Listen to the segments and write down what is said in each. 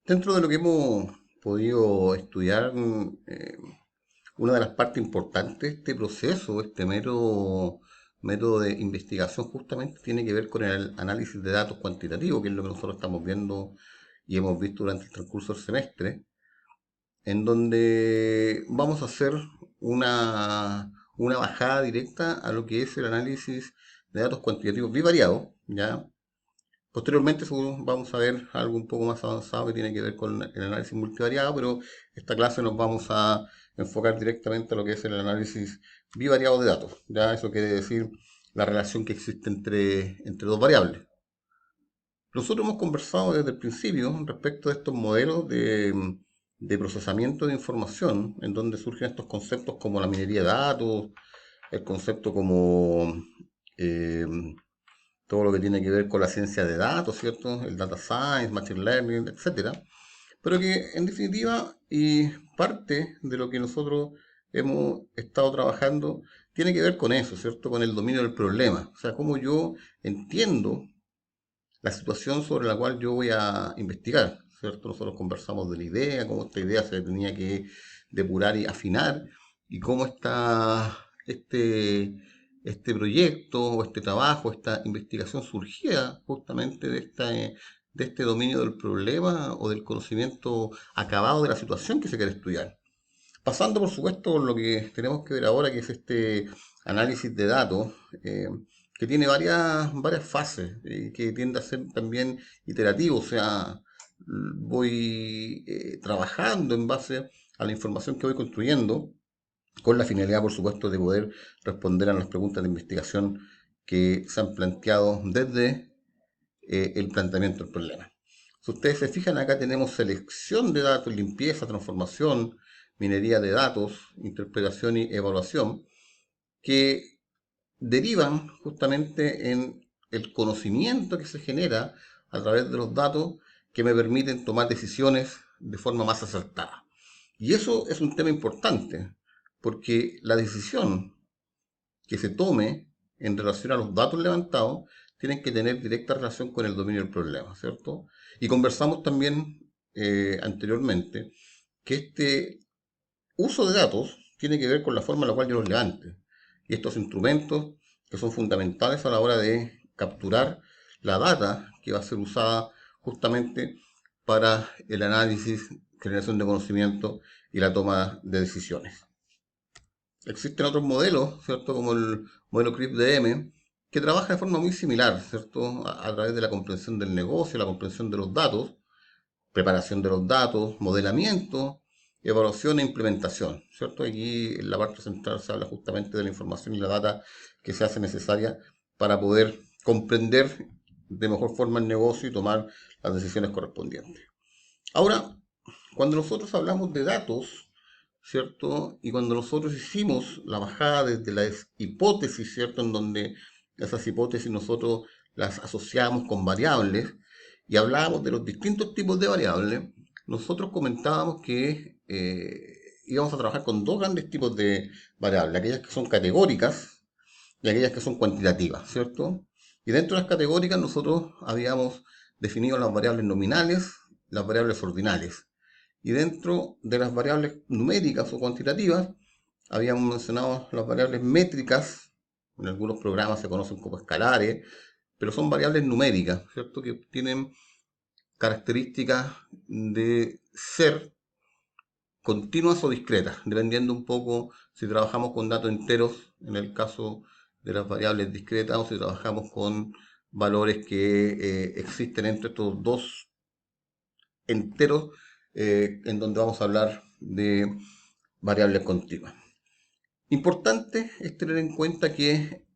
Dentro de lo que hemos podido estudiar, una de las partes importantes de este proceso, este método de investigación, justamente tiene que ver con el análisis de datos cuantitativos, que es lo que nosotros estamos viendo y hemos visto durante el transcurso del semestre, en donde vamos a hacer una bajada directa a lo que es el análisis de datos cuantitativos bivariados, ¿ya? Posteriormente vamos a ver algo un poco más avanzado que tiene que ver con el análisis multivariado, pero esta clase nos vamos a enfocar directamente a lo que es el análisis bivariado de datos. Ya eso quiere decir la relación que existe entre dos variables. Nosotros hemos conversado desde el principio respecto de estos modelos de procesamiento de información, en donde surgen estos conceptos como la minería de datos, el concepto como eh, todo lo que tiene que ver con la ciencia de datos, ¿cierto? El data science, machine learning, etcétera. Pero que en definitiva y parte de lo que nosotros hemos estado trabajando tiene que ver con eso, ¿cierto? Con el dominio del problema. O sea, cómo yo entiendo la situación sobre la cual yo voy a investigar, ¿cierto? Nosotros conversamos de la idea, cómo esta idea se tenía que depurar y afinar, y cómo está este proyecto o este trabajo, esta investigación surgía justamente de este dominio del problema o del conocimiento acabado de la situación que se quiere estudiar. Pasando, por supuesto, por lo que tenemos que ver ahora, que es este análisis de datos, que tiene varias fases, que tiende a ser también iterativo, o sea, voy trabajando en base a la información que voy construyendo, con la finalidad, por supuesto, de poder responder a las preguntas de investigación que se han planteado desde el planteamiento del problema. Si ustedes se fijan, acá tenemos selección de datos, limpieza, transformación, minería de datos, interpretación y evaluación, que derivan justamente en el conocimiento que se genera a través de los datos que me permiten tomar decisiones de forma más acertada. Y eso es un tema importante, porque la decisión que se tome en relación a los datos levantados tienen que tener directa relación con el dominio del problema, ¿cierto? Y conversamos también anteriormente que este uso de datos tiene que ver con la forma en la cual yo los levante. Y estos instrumentos que son fundamentales a la hora de capturar la data que va a ser usada justamente para el análisis, generación de conocimiento y la toma de decisiones. Existen otros modelos, ¿cierto? Como el modelo CRISP-DM, que trabaja de forma muy similar, ¿cierto? A través de la comprensión del negocio, la comprensión de los datos, preparación de los datos, modelamiento, evaluación e implementación, ¿cierto? Aquí en la parte central se habla justamente de la información y la data que se hace necesaria para poder comprender de mejor forma el negocio y tomar las decisiones correspondientes. Ahora, cuando nosotros hablamos de datos, ¿cierto? Y cuando nosotros hicimos la bajada desde las hipótesis, ¿cierto? En donde esas hipótesis nosotros las asociábamos con variables y hablábamos de los distintos tipos de variables, nosotros comentábamos que íbamos a trabajar con dos grandes tipos de variables, aquellas que son categóricas y aquellas que son cuantitativas, ¿cierto? Y dentro de las categóricas nosotros habíamos definido las variables nominales, las variables ordinales. Y dentro de las variables numéricas o cuantitativas, habíamos mencionado las variables métricas, en algunos programas se conocen como escalares, pero son variables numéricas, ¿cierto? Que tienen características de ser continuas o discretas, dependiendo un poco si trabajamos con datos enteros, en el caso de las variables discretas, o si trabajamos con valores que existen entre estos dos enteros, en donde vamos a hablar de variables continuas. Importante es tener en cuenta que,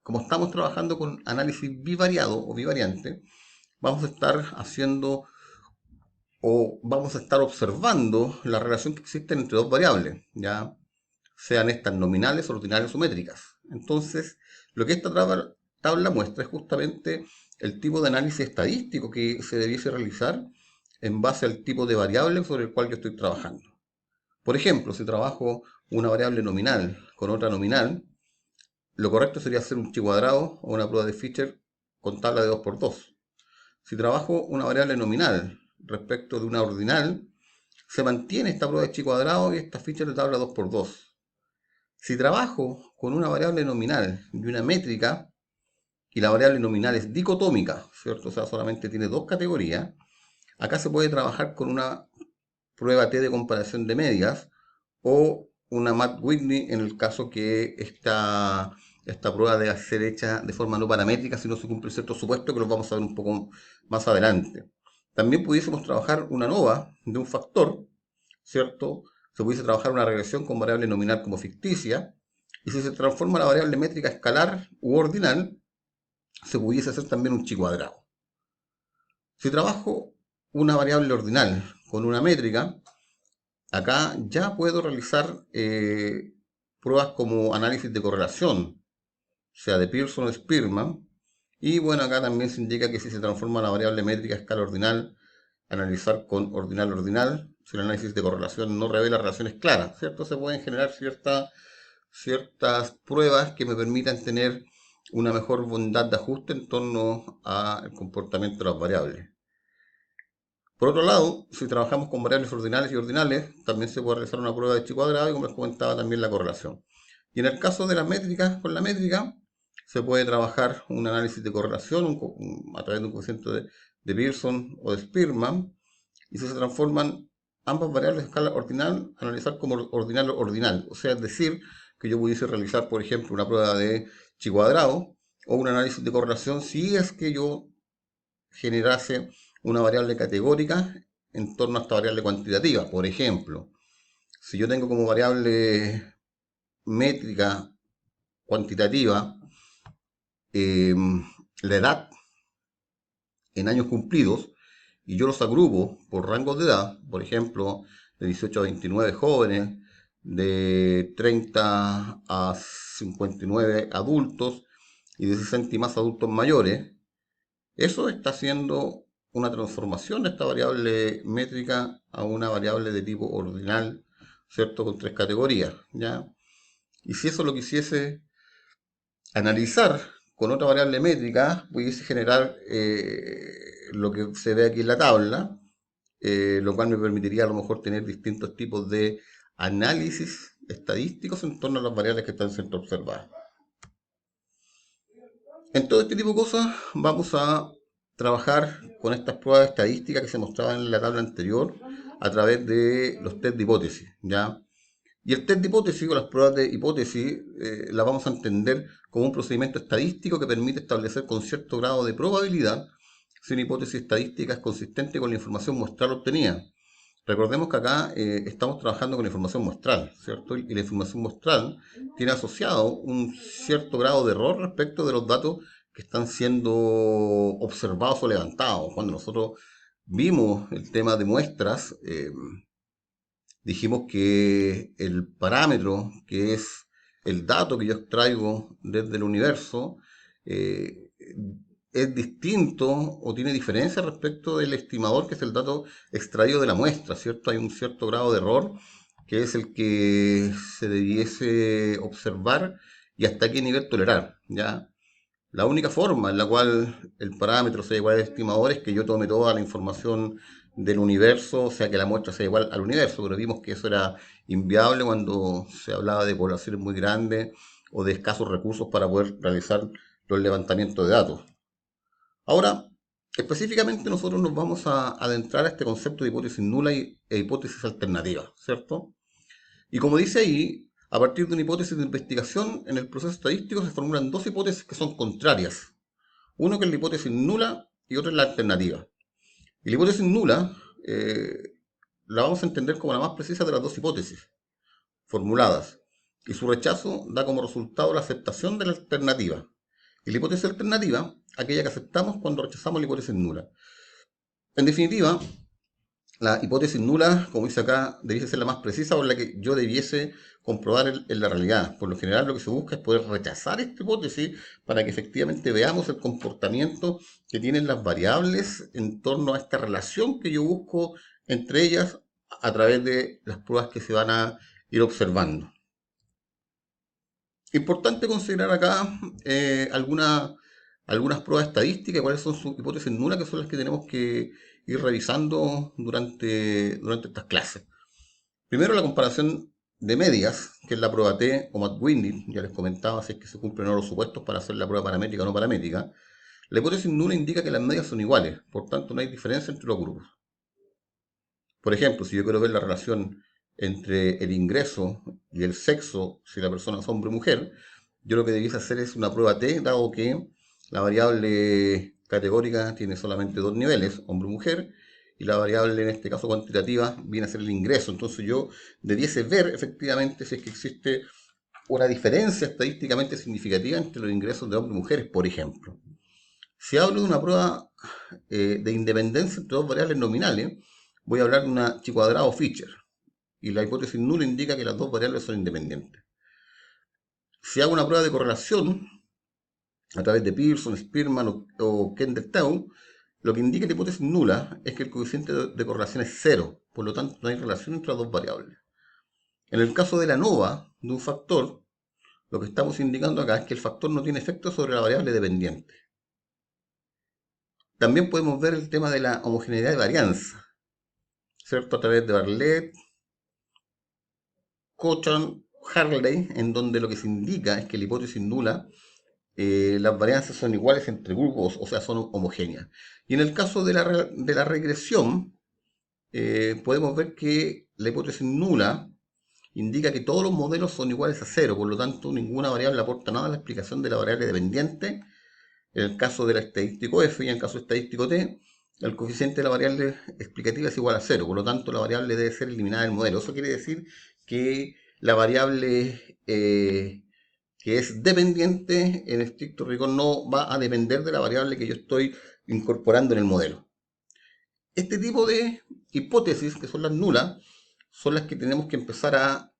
como estamos trabajando con análisis bivariado o bivariante, vamos a estar haciendo o vamos a estar observando la relación que existe entre dos variables, ya sean estas nominales, ordinales o métricas. Entonces, lo que esta tabla muestra es justamente el tipo de análisis estadístico que se debiese realizar en base al tipo de variable sobre el cual yo estoy trabajando. Por ejemplo, si trabajo una variable nominal con otra nominal, lo correcto sería hacer un chi cuadrado o una prueba de Fisher con tabla de 2 por 2. Si trabajo una variable nominal respecto de una ordinal, se mantiene esta prueba de chi cuadrado y esta ficha de tabla 2×2. Si trabajo con una variable nominal y una métrica, y la variable nominal es dicotómica, ¿cierto? O sea, solamente tiene dos categorías, acá se puede trabajar con una prueba T de comparación de medias o una Matt-Whitney en el caso que esta prueba debe ser hecha de forma no paramétrica si no se cumple cierto supuesto que los vamos a ver un poco más adelante. También pudiésemos trabajar una nova de un factor, ¿cierto? Se pudiese trabajar una regresión con variable nominal como ficticia, y si se transforma la variable métrica escalar u ordinal, se pudiese hacer también un chi cuadrado. Si trabajo una variable ordinal con una métrica, acá ya puedo realizar pruebas como análisis de correlación, sea de Pearson o Spearman. Y bueno, acá también se indica que si se transforma la variable métrica a escala ordinal, analizar con ordinal ordinal, si el análisis de correlación no revela relaciones claras, ¿cierto? Se pueden generar ciertas pruebas que me permitan tener una mejor bondad de ajuste en torno al comportamiento de las variables. Por otro lado, si trabajamos con variables ordinales y ordinales, también se puede realizar una prueba de chi cuadrado y como les comentaba también la correlación. Y en el caso de las métricas, con la métrica, se puede trabajar un análisis de correlación a través de un coeficiente de Pearson o de Spearman. Y si se transforman ambas variables de escala ordinal, analizar como ordinal ordinal. O sea, es decir, que yo pudiese realizar, por ejemplo, una prueba de chi cuadrado o un análisis de correlación si es que yo generase una variable categórica en torno a esta variable cuantitativa. Por ejemplo, si yo tengo como variable métrica cuantitativa eh, la edad en años cumplidos y yo los agrupo por rangos de edad, por ejemplo, de 18 a 29 jóvenes, de 30 a 59 adultos y de 60 y más adultos mayores, eso está haciendo una transformación de esta variable métrica a una variable de tipo ordinal, ¿cierto? Con tres categorías, ¿ya? Y si eso lo quisiese analizar con otra variable métrica, pudiese generar lo que se ve aquí en la tabla, lo cual me permitiría a lo mejor tener distintos tipos de análisis estadísticos en torno a las variables que están siendo observadas. En todo este tipo de cosas vamos a trabajar con estas pruebas estadísticas que se mostraban en la tabla anterior a través de los test de hipótesis, ¿ya? Y el test de hipótesis o las pruebas de hipótesis las vamos a entender como un procedimiento estadístico que permite establecer con cierto grado de probabilidad si una hipótesis estadística es consistente con la información muestral obtenida. Recordemos que acá estamos trabajando con información muestral, ¿cierto? Y la información muestral tiene asociado un cierto grado de error respecto de los datos que están siendo observados o levantados. Cuando nosotros vimos el tema de muestras, dijimos que el parámetro, que es el dato que yo extraigo desde el universo, eh, es distinto o tiene diferencia respecto del estimador, que es el dato extraído de la muestra, ¿cierto? Hay un cierto grado de error que es el que se debiese observar y hasta qué nivel tolerar, ¿ya? La única forma en la cual el parámetro sea igual al estimador es que yo tome toda la información del universo, o sea que la muestra sea igual al universo, pero vimos que eso era inviable cuando se hablaba de poblaciones muy grandes o de escasos recursos para poder realizar los levantamientos de datos. Ahora, específicamente nosotros nos vamos a adentrar a este concepto de hipótesis nula e hipótesis alternativa, ¿cierto? Y como dice ahí, a partir de una hipótesis de investigación, en el proceso estadístico se formulan dos hipótesis que son contrarias. Uno que es la hipótesis nula y otra es la alternativa. Y la hipótesis nula la vamos a entender como la más precisa de las dos hipótesis formuladas. Y su rechazo da como resultado la aceptación de la alternativa. Y la hipótesis alternativa, aquella que aceptamos cuando rechazamos la hipótesis nula. En definitiva, la hipótesis nula, como dice acá, debiese ser la más precisa o la que yo debiese comprobar en la realidad. Por lo general lo que se busca es poder rechazar esta hipótesis para que efectivamente veamos el comportamiento que tienen las variables en torno a esta relación que yo busco entre ellas a través de las pruebas que se van a ir observando. Importante considerar acá algunas pruebas estadísticas, cuáles son sus hipótesis nulas, que son las que tenemos que ir revisando durante estas clases. Primero la comparación de medias, que es la prueba T o McWindy, ya les comentaba si es que se cumplen o no los supuestos para hacer la prueba paramétrica o no paramétrica. La hipótesis nula indica que las medias son iguales, por tanto no hay diferencia entre los grupos. Por ejemplo, si yo quiero ver la relación entre el ingreso y el sexo, si la persona es hombre o mujer, yo lo que debiese hacer es una prueba T, dado que la variable categórica tiene solamente dos niveles, hombre o mujer, y la variable, en este caso cuantitativa, viene a ser el ingreso. Entonces yo debiese ver efectivamente si es que existe una diferencia estadísticamente significativa entre los ingresos de hombres y mujeres, por ejemplo. Si hablo de una prueba de independencia entre dos variables nominales, voy a hablar de una chi cuadrado Fisher, y la hipótesis nula indica que las dos variables son independientes. Si hago una prueba de correlación a través de Pearson, Spearman o Kendall-Tau, lo que indica la hipótesis nula es que el coeficiente de correlación es cero, por lo tanto no hay relación entre las dos variables. En el caso de la ANOVA de un factor, lo que estamos indicando acá es que el factor no tiene efecto sobre la variable dependiente. También podemos ver el tema de la homogeneidad de varianza, ¿cierto? A través de Bartlett, Cochran, Hartley, en donde lo que se indica es que la hipótesis nula, las varianzas son iguales entre grupos, o sea, son homogéneas. Y en el caso de la regresión, podemos ver que la hipótesis nula indica que todos los modelos son iguales a cero, por lo tanto ninguna variable aporta nada a la explicación de la variable dependiente. En el caso del estadístico F y en el caso estadístico T, el coeficiente de la variable explicativa es igual a cero, por lo tanto la variable debe ser eliminada del modelo. Eso quiere decir que la variable que es dependiente en estricto rigor no va a depender de la variable que yo estoy incorporando en el modelo. Este tipo de hipótesis, que son las nulas, son las que tenemos que empezar a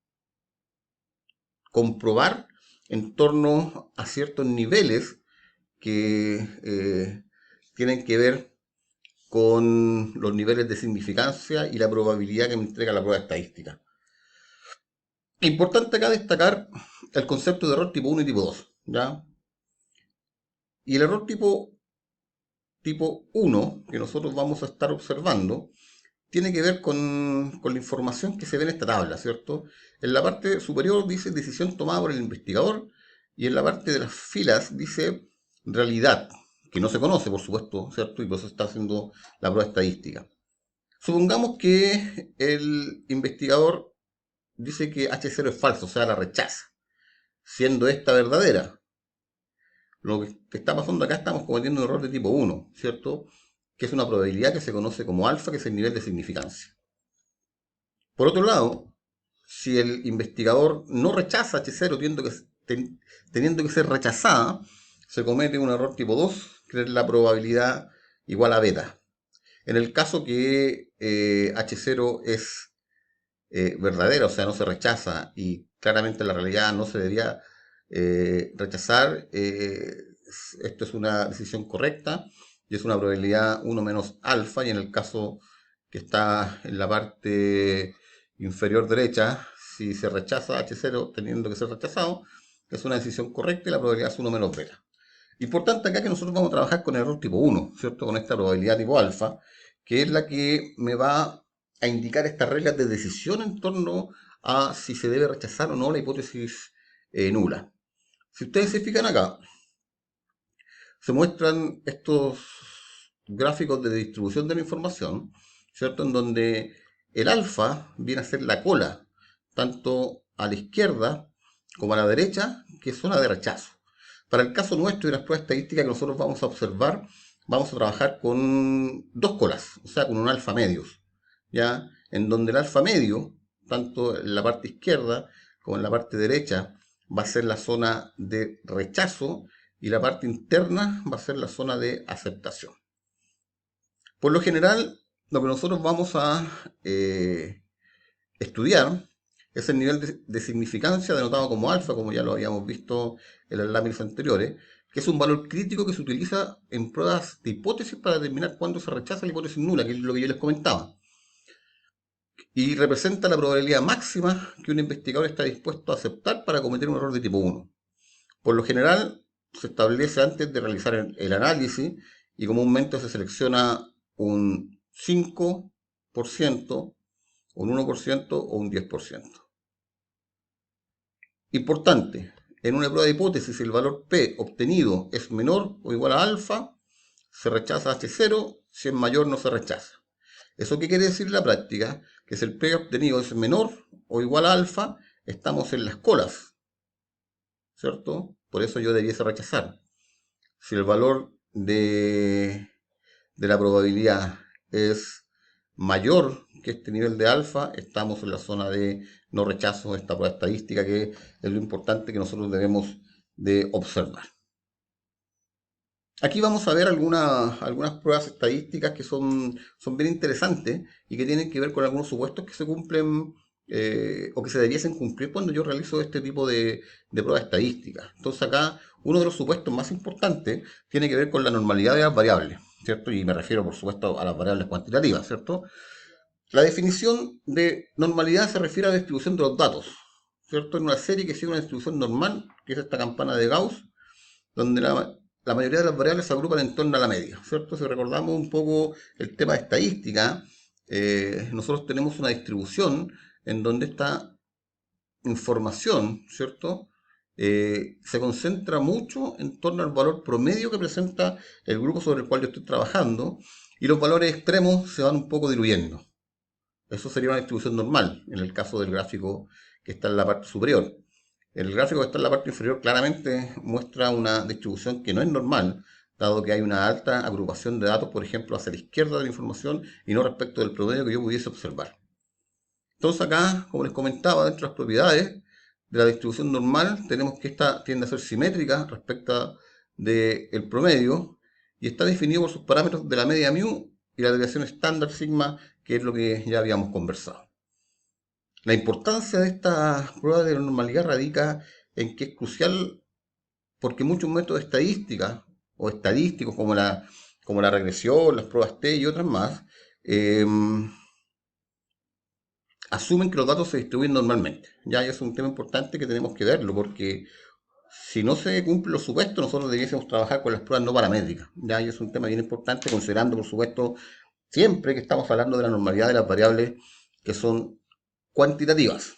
comprobar en torno a ciertos niveles que tienen que ver con los niveles de significancia y la probabilidad que me entrega la prueba estadística. Importante acá destacar el concepto de error tipo 1 y tipo 2, ¿ya? Y el error tipo 1 que nosotros vamos a estar observando tiene que ver con la información que se ve en esta tabla, ¿cierto? En la parte superior dice decisión tomada por el investigador y en la parte de las filas dice realidad, que no se conoce, por supuesto, ¿cierto? Y por eso está haciendo la prueba estadística. Supongamos que el investigador dice que H0 es falso, o sea, la rechaza, siendo esta verdadera. Lo que está pasando acá, estamos cometiendo un error de tipo 1, ¿cierto? Que es una probabilidad que se conoce como alfa, que es el nivel de significancia. Por otro lado, si el investigador no rechaza H0 teniendo que ser rechazada, se comete un error tipo 2, que es la probabilidad igual a beta. En el caso que H0 es verdadera, o sea, no se rechaza y claramente la realidad no se debía rechazar, esto es una decisión correcta y es una probabilidad 1 menos alfa, y en el caso que está en la parte inferior derecha, si se rechaza H0 teniendo que ser rechazado, es una decisión correcta y la probabilidad es 1 menos beta. Importante acá que nosotros vamos a trabajar con error tipo 1, ¿cierto? Con esta probabilidad tipo alfa, que es la que me va a indicar estas reglas de decisión en torno a si se debe rechazar o no la hipótesis nula. Si ustedes se fijan acá, se muestran estos gráficos de distribución de la información, ¿cierto? En donde el alfa viene a ser la cola, tanto a la izquierda como a la derecha, que es zona de rechazo. Para el caso nuestro y las pruebas estadísticas que nosotros vamos a observar, vamos a trabajar con dos colas, o sea, con un alfa medios, ¿ya? En donde el alfa medio, tanto en la parte izquierda como en la parte derecha, va a ser la zona de rechazo y la parte interna va a ser la zona de aceptación. Por lo general, lo que nosotros vamos a estudiar es el nivel de significancia denotado como alfa, como ya lo habíamos visto en las láminas anteriores, que es un valor crítico que se utiliza en pruebas de hipótesis para determinar cuándo se rechaza la hipótesis nula, que es lo que yo les comentaba. Y representa la probabilidad máxima que un investigador está dispuesto a aceptar para cometer un error de tipo 1. Por lo general, se establece antes de realizar el análisis y comúnmente se selecciona un 5%, un 1% o un 10%. Importante, en una prueba de hipótesis, si el valor P obtenido es menor o igual a alfa, se rechaza H0, si es mayor no se rechaza. ¿Eso qué quiere decir en la práctica? Que si el P obtenido es menor o igual a alfa, estamos en las colas, ¿cierto? Por eso yo debiese rechazar. Si el valor de la probabilidad es mayor que este nivel de alfa, estamos en la zona de no rechazo de esta prueba estadística, que es lo importante que nosotros debemos de observar. Aquí vamos a ver algunas pruebas estadísticas que son bien interesantes y que tienen que ver con algunos supuestos que se cumplen o que se debiesen cumplir cuando yo realizo este tipo de pruebas estadísticas. Entonces acá uno de los supuestos más importantes tiene que ver con la normalidad de las variables, ¿cierto? Y me refiero por supuesto a las variables cuantitativas, ¿cierto? La definición de normalidad se refiere a la distribución de los datos, ¿cierto? En una serie que sigue una distribución normal, que es esta campana de Gauss, donde la mayoría de las variables se agrupan en torno a la media, ¿cierto? Si recordamos un poco el tema de estadística, nosotros tenemos una distribución en donde esta información, ¿cierto? Se concentra mucho en torno al valor promedio que presenta el grupo sobre el cual yo estoy trabajando y los valores extremos se van un poco diluyendo. Eso sería una distribución normal en el caso del gráfico que está en la parte superior. El gráfico que está en la parte inferior claramente muestra una distribución que no es normal, dado que hay una alta agrupación de datos, por ejemplo, hacia la izquierda de la información y no respecto del promedio que yo pudiese observar. Entonces acá, como les comentaba, dentro de las propiedades de la distribución normal, tenemos que esta tiende a ser simétrica respecto del promedio y está definido por sus parámetros de la media mu y la desviación estándar sigma, que es lo que ya habíamos conversado. La importancia de esta prueba de normalidad radica en que es crucial porque muchos métodos estadísticos o estadísticos como la regresión, las pruebas T y otras más, eh, asumen que los datos se distribuyen normalmente. Ya es un tema importante que tenemos que verlo porque si no se cumplen los supuestos, nosotros debiésemos trabajar con las pruebas no paramétricas. Ya es un tema bien importante considerando, por supuesto, siempre que estamos hablando de la normalidad de las variables que son cuantitativas.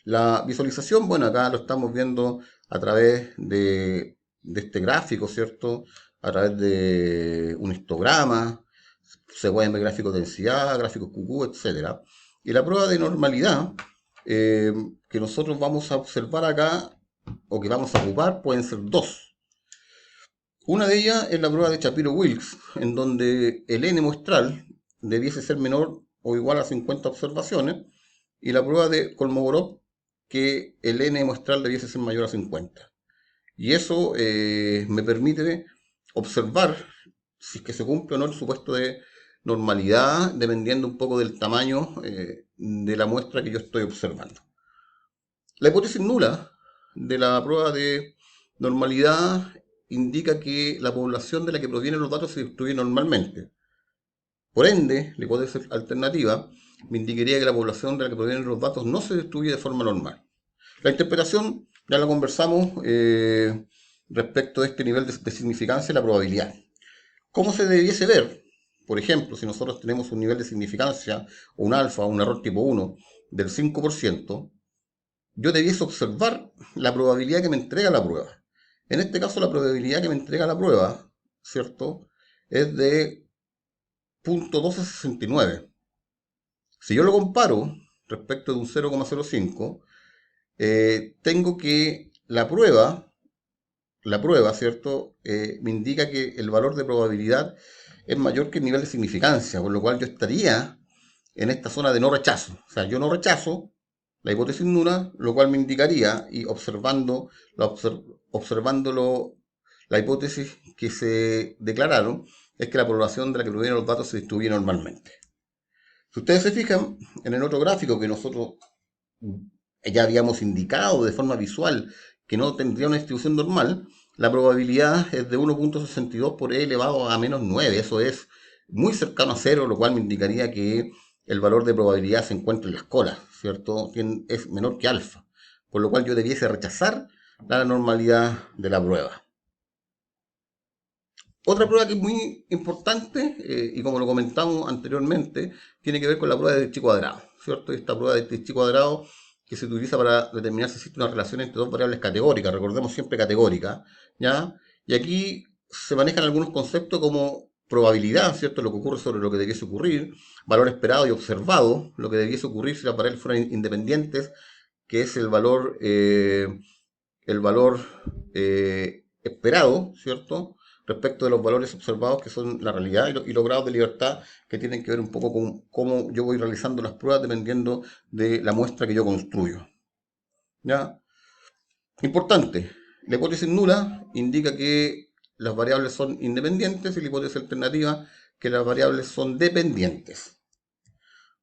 La visualización, bueno, acá lo estamos viendo a través de este gráfico, ¿cierto? A través de un histograma, se pueden ver gráficos de densidad, gráficos QQ, etcétera. Y la prueba de normalidad eh, que nosotros vamos a observar acá, o que vamos a ocupar, pueden ser dos. Una de ellas es la prueba de Shapiro-Wilks, en donde el n muestral debiese ser menor o igual a 50 observaciones, y la prueba de Kolmogorov, que el n muestral debiese ser mayor a 50. Y eso me permite observar si es que se cumple o no el supuesto de normalidad, dependiendo un poco del tamaño de la muestra que yo estoy observando. La hipótesis nula de la prueba de normalidad indica que la población de la que provienen los datos se distribuye normalmente. Por ende, la hipótesis alternativa me indicaría que la población de la que provienen los datos no se distribuye de forma normal. La interpretación ya la conversamos respecto de este nivel de significancia y la probabilidad. ¿Cómo se debiese ver? Por ejemplo, si nosotros tenemos un nivel de significancia, un alfa, un error tipo 1 del 5%, yo debiese observar la probabilidad que me entrega la prueba. En este caso, la probabilidad que me entrega la prueba, ¿cierto? Es de 0.1269. Si yo lo comparo respecto de un 0,05, tengo que la prueba, ¿cierto? Me indica que el valor de probabilidad es mayor que el nivel de significancia, por lo cual yo estaría en esta zona de no rechazo. O sea, yo no rechazo la hipótesis nula, lo cual me indicaría, y observándolo, la hipótesis que se declararon, es que la población de la que provienen los datos se distribuye normalmente. Si ustedes se fijan en el otro gráfico que nosotros ya habíamos indicado de forma visual que no tendría una distribución normal, la probabilidad es de 1.62 por e elevado a menos 9. Eso es muy cercano a cero, lo cual me indicaría que el valor de probabilidad se encuentra en las colas, ¿cierto? Es menor que alfa, por lo cual yo debiese rechazar la normalidad de la prueba. Otra prueba que es muy importante, y como lo comentamos anteriormente, tiene que ver con la prueba de Cauchy cuadrado, ¿cierto? Esta prueba de Cauchy cuadrado que se utiliza para determinar si existe una relación entre dos variables categóricas, recordemos siempre categóricas, ¿ya? Y aquí se manejan algunos conceptos como probabilidad, ¿cierto? Lo que ocurre sobre lo que debiese ocurrir, valor esperado y observado, lo que debiese ocurrir si las variables fueran independientes, que es el valor esperado, ¿cierto? Respecto de los valores observados que son la realidad y los grados de libertad que tienen que ver un poco con cómo yo voy realizando las pruebas dependiendo de la muestra que yo construyo. ¿Ya? Importante, la hipótesis nula indica que las variables son independientes y la hipótesis alternativa que las variables son dependientes.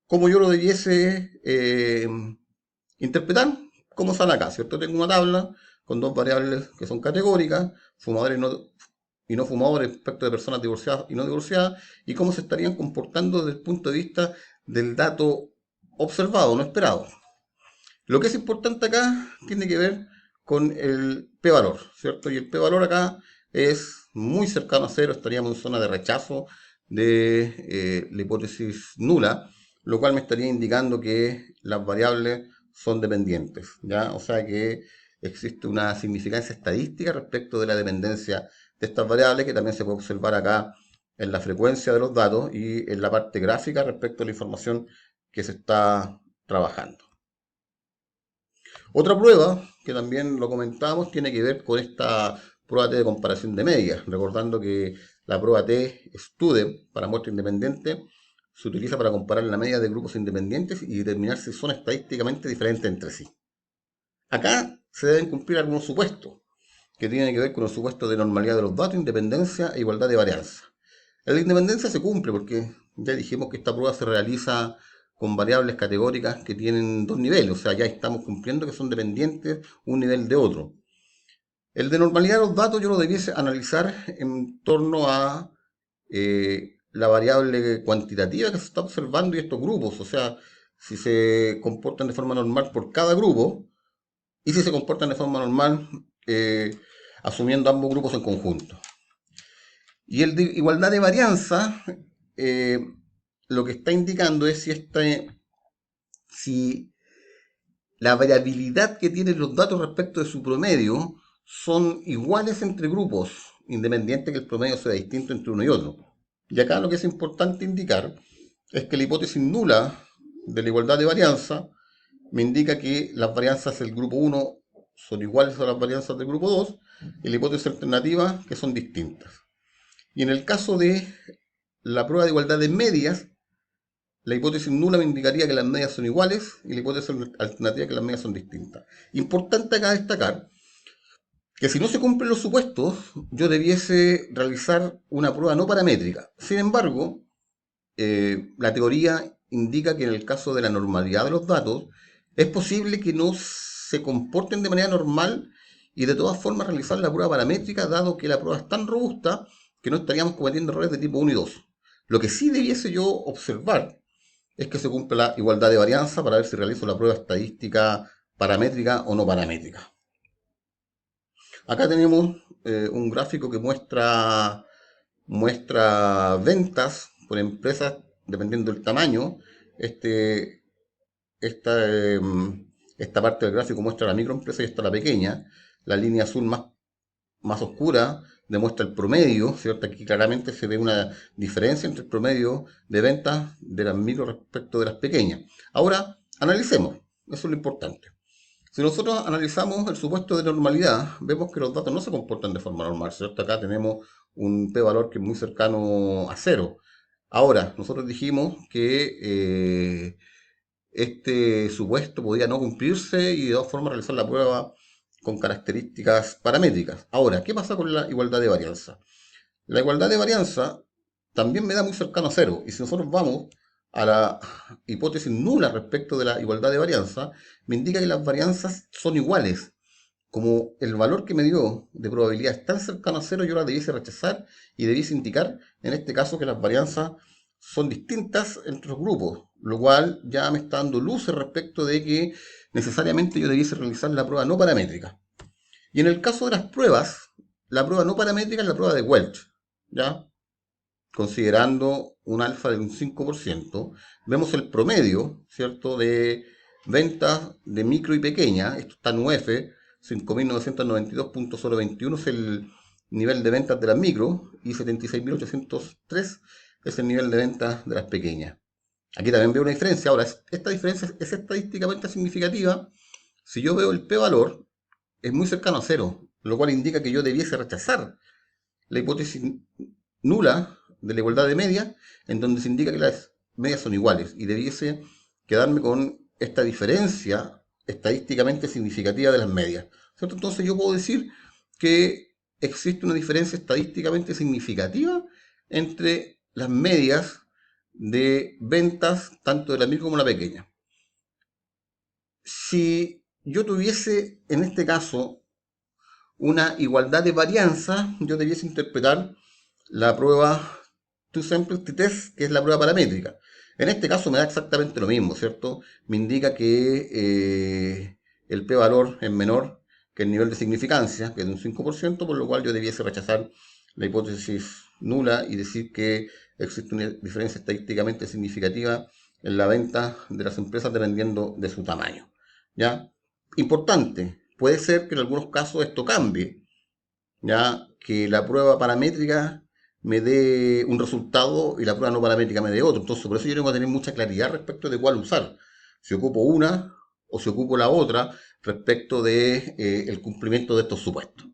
¿Cómo yo lo debiese interpretar? Como sale acá, ¿cierto? Tengo una tabla con dos variables que son categóricas, fumadores y no fumadores respecto de personas divorciadas y no divorciadas, y cómo se estarían comportando desde el punto de vista del dato observado, no esperado. Lo que es importante acá tiene que ver con el p-valor, ¿cierto? Y el p-valor acá es muy cercano a cero, estaríamos en zona de rechazo de la hipótesis nula, lo cual me estaría indicando que las variables son dependientes, ¿ya? O sea que existe una significancia estadística respecto de la dependencia de estas variables que también se puede observar acá en la frecuencia de los datos y en la parte gráfica respecto a la información que se está trabajando. Otra prueba, que también lo comentamos, tiene que ver con esta prueba T de comparación de medias, recordando que la prueba T Student para muestra independiente se utiliza para comparar la media de grupos independientes y determinar si son estadísticamente diferentes entre sí. Acá se deben cumplir algunos supuestos, que tienen que ver con el supuesto de normalidad de los datos, independencia e igualdad de varianza. La independencia se cumple porque ya dijimos que esta prueba se realiza con variables categóricas que tienen dos niveles, o sea, ya estamos cumpliendo que son dependientes un nivel de otro. El de normalidad de los datos yo lo debiese analizar en torno a la variable cuantitativa que se está observando y estos grupos, o sea, si se comportan de forma normal por cada grupo y si se comportan de forma normal asumiendo ambos grupos en conjunto. Y el de igualdad de varianza, eh, lo que está indicando es si la variabilidad que tienen los datos respecto de su promedio son iguales entre grupos, independiente que el promedio sea distinto entre uno y otro. Y acá lo que es importante indicar es que la hipótesis nula de la igualdad de varianza me indica que las varianzas del grupo 1 son iguales a las varianzas del grupo 2 y la hipótesis alternativa que son distintas. Y en el caso de la prueba de igualdad de medias, la hipótesis nula me indicaría que las medias son iguales y la hipótesis alternativa que las medias son distintas. Importante acá destacar que si no se cumplen los supuestos, yo debiese realizar una prueba no paramétrica. Sin embargo, la teoría indica que en el caso de la normalidad de los datos, es posible que no se comporten de manera normal y de todas formas realizar la prueba paramétrica, dado que la prueba es tan robusta que no estaríamos cometiendo errores de tipo 1 y 2. Lo que sí debiese yo observar es que se cumple la igualdad de varianza para ver si realizo la prueba estadística paramétrica o no paramétrica. Acá tenemos un gráfico que muestra ventas por empresas dependiendo del tamaño. Este, esta, eh, esta parte del gráfico muestra la microempresa y esta la pequeña. La línea azul más oscura demuestra el promedio, ¿cierto? Aquí claramente se ve una diferencia entre el promedio de ventas de las micro respecto de las pequeñas. Ahora, analicemos, eso es lo importante. Si nosotros analizamos el supuesto de normalidad, vemos que los datos no se comportan de forma normal, ¿cierto? Acá tenemos un p-valor que es muy cercano a cero. Ahora, nosotros dijimos que este supuesto podía no cumplirse y de todas formas realizar la prueba con características paramétricas. Ahora, ¿qué pasa con la igualdad de varianza? La igualdad de varianza también me da muy cercano a cero. Y si nosotros vamos a la hipótesis nula respecto de la igualdad de varianza, me indica que las varianzas son iguales. Como el valor que me dio de probabilidad es tan cercano a cero, yo la debiese rechazar y debiese indicar, en este caso, que las varianzas son distintas entre los grupos, lo cual ya me está dando luces respecto de que necesariamente yo debiese realizar la prueba no paramétrica. Y en el caso de las pruebas, la prueba no paramétrica es la prueba de Welch. ¿ya? Considerando un alfa de un 5%, vemos el promedio, ¿cierto?, de ventas de micro y pequeña. Esto está en UF, 5.992.021 es el nivel de ventas de las micro y 76.803 es el nivel de ventas de las pequeñas. Aquí también veo una diferencia. Ahora, esta diferencia es estadísticamente significativa. Si yo veo el p-valor, es muy cercano a cero, lo cual indica que yo debiese rechazar la hipótesis nula de la igualdad de medias, en donde se indica que las medias son iguales, y debiese quedarme con esta diferencia estadísticamente significativa de las medias. ¿Cierto? Entonces yo puedo decir que existe una diferencia estadísticamente significativa entre las medias de ventas tanto de la micro como la pequeña. Si yo tuviese en este caso una igualdad de varianza, yo debiese interpretar la prueba Two Sample T-Test, que es la prueba paramétrica. En este caso me da exactamente lo mismo, ¿cierto? Me indica que el p-valor es menor que el nivel de significancia, que es de un 5%, por lo cual yo debiese rechazar la hipótesis nula y decir que existe una diferencia estadísticamente significativa en la venta de las empresas dependiendo de su tamaño. ¿Ya? Importante, puede ser que en algunos casos esto cambie, ya que la prueba paramétrica me dé un resultado y la prueba no paramétrica me dé otro. Entonces, por eso yo tengo que tener mucha claridad respecto de cuál usar. Si ocupo una o si ocupo la otra respecto de el cumplimiento de estos supuestos.